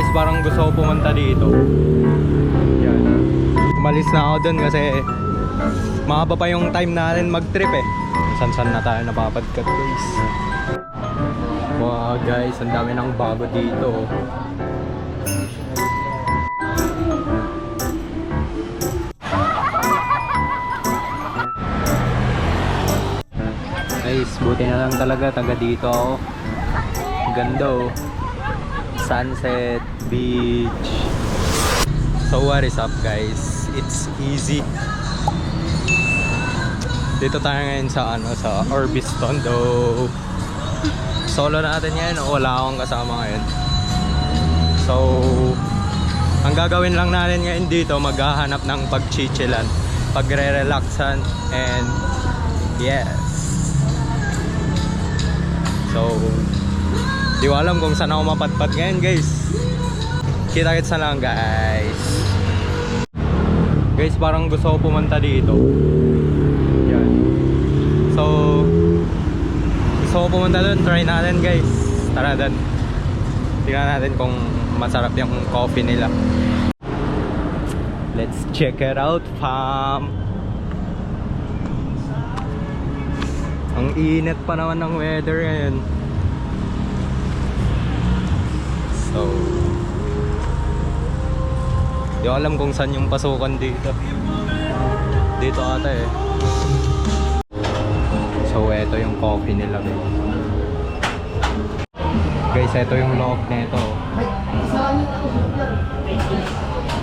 parang gusto ko pumunta dito. Yan. Umalis na ako dun kasi mahaba pa yung time natin mag-trip eh. San-san na tayo napapadkat guys. Wow guys, ang dami ng bago dito. Guys, buti na lang talaga taga dito ako. Ganda oh. Sunset, beach. So what is up guys? It's easy. Dito tayo ngayon sa sa Orbiston though. Solo natin ngayon, wala akong kasama ngayon. So ang gagawin lang natin ngayon dito, maghahanap ng pagchichilan, pagre-relaxan, and yes. So di ko alam kung saan ako mapadpad ngayon guys. Kita-kits na lang guys. Guys, parang gusto ko pumunta dito. Yan. So gusto ko pumunta doon, try natin guys. Tara doon. Tingnan natin kung masarap yung coffee nila. Let's check it out fam. Ang init pa naman ng weather ngayon. So di ko alam kung saan yung pasukan dito. Dito ata eh. So eto yung coffee nila guys. Guys, eto yung loob nito.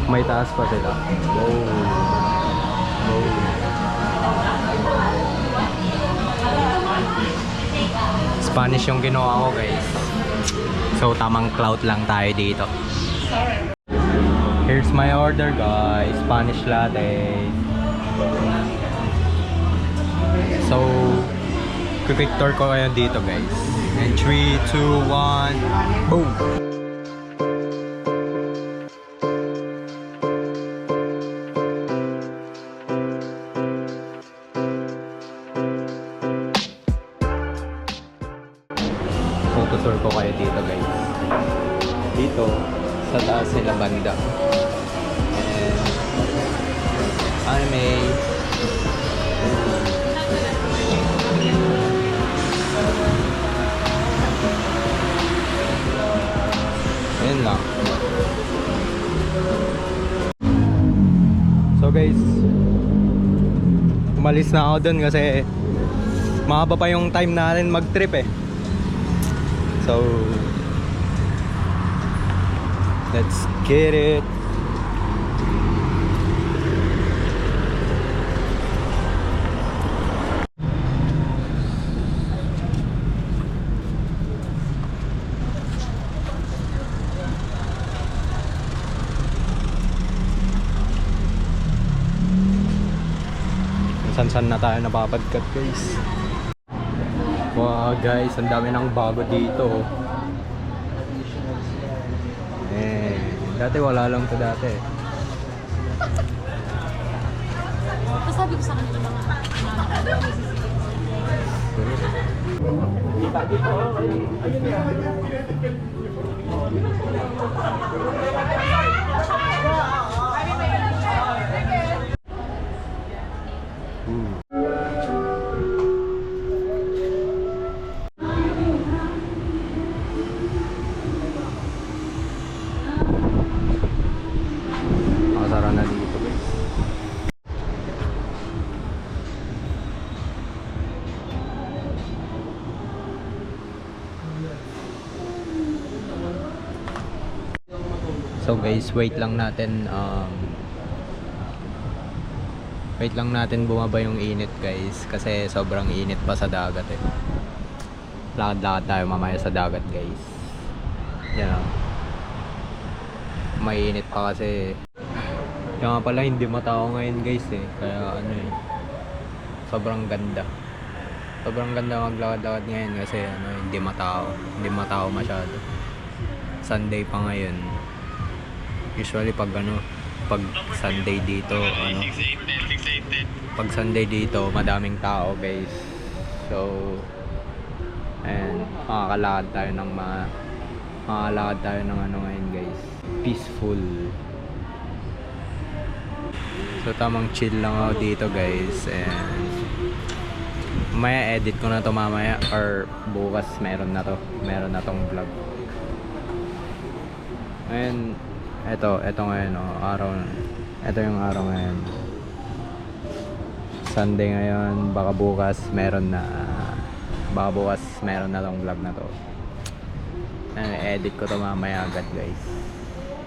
May taas pa sila. Wow. Wow. Spanish yung ginawa ko guys. So tamang clout lang tayo dito. Here's my order guys, Spanish latte. So quick tour ko kayo dito guys. And 3, 2, 1, boom! Tutur ko kayo dito guys. Dito sa taas sila banda. And anime. Ayan lang. So guys, umalis na ako dun kasi mahaba pa yung time natin mag-trip eh. So let's get it. San-san na tayo napapadkat guys. Wow guys, ang dami ng bago dito. Eh, dati wala lang to dati. Sabi ko sa kanila mga Nakasara na dito guys. So guys, wait lang natin bumaba yung init guys kasi sobrang init pa sa dagat eh. Lakad-lakad tayo mamaya sa dagat guys. Yan o. Mainit pa kasi. Kaya nga pala hindi matao ngayon guys eh. Kaya ano eh, sobrang ganda. Sobrang ganda maglakad-lakad ngayon kasi ano, hindi matao masyado. Sunday pa ngayon. Usually pag Sunday dito, pag Sunday dito, madaming tao guys. So, ayan, makakalakad tayo ng Makakalakad tayo ng ano ngayon guys. Peaceful. So tamang chill lang ako dito guys. And mamaya edit ko na to mamaya. Or bukas meron na to. Meron na tong vlog. Ngayon, ito ngayon araw na. Ito yung araw ngayon. Sunday ngayon, baka bukas meron na tong vlog na to. Edit ko to mamaya agad guys.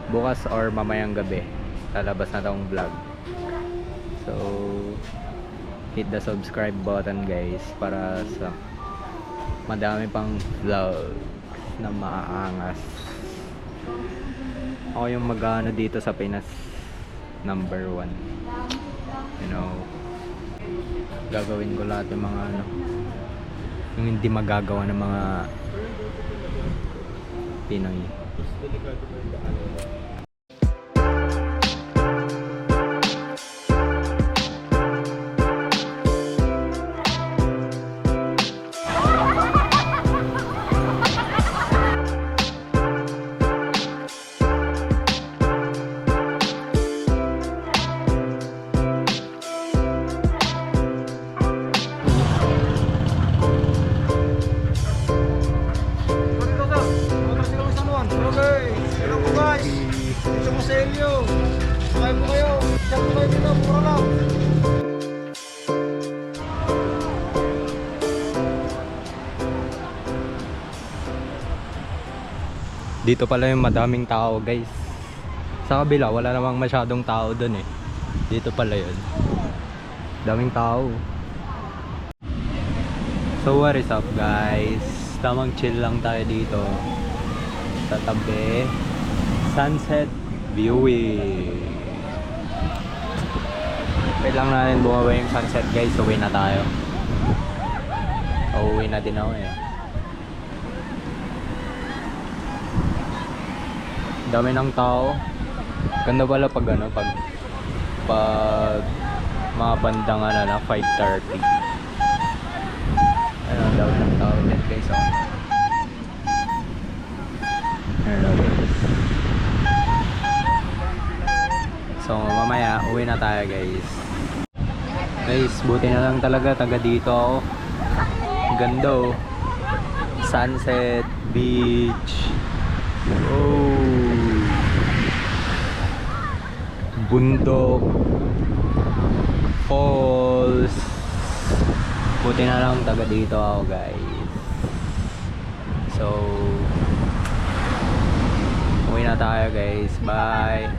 Bukas or mamayang gabi lalabas na tong vlog. So hit the subscribe button guys para sa madami pang vlogs na maaangas. Ako yung mag-ano dito sa Pinas number 1. You know, gagawin ko lahat yung mga ano, yung hindi magagawa ng mga Pinoy. Dito pala yung madaming tao guys. Sa kabila wala namang masyadong tao dun eh. Dito pala yun. Daming tao. So what is up guys? Tamang chill lang tayo dito sa tabi. Sunset viewing. Wait lang natin bumawa yung sunset guys. Uwi na tayo. Uwi na din ako eh. Dami ng tao. Ganda pala pag ano, pag mga bandang ano na 5:30. Ayun, dami ng tao dyan guys. Hello guys. So mamaya uwi na tayo guys. Guys, buti na lang talaga taga dito ako. Ganda oh. Sunset, beach. Oh. Bundok, falls. Buti na lang taga dito ako guys. So uwi na tayo guys. Bye.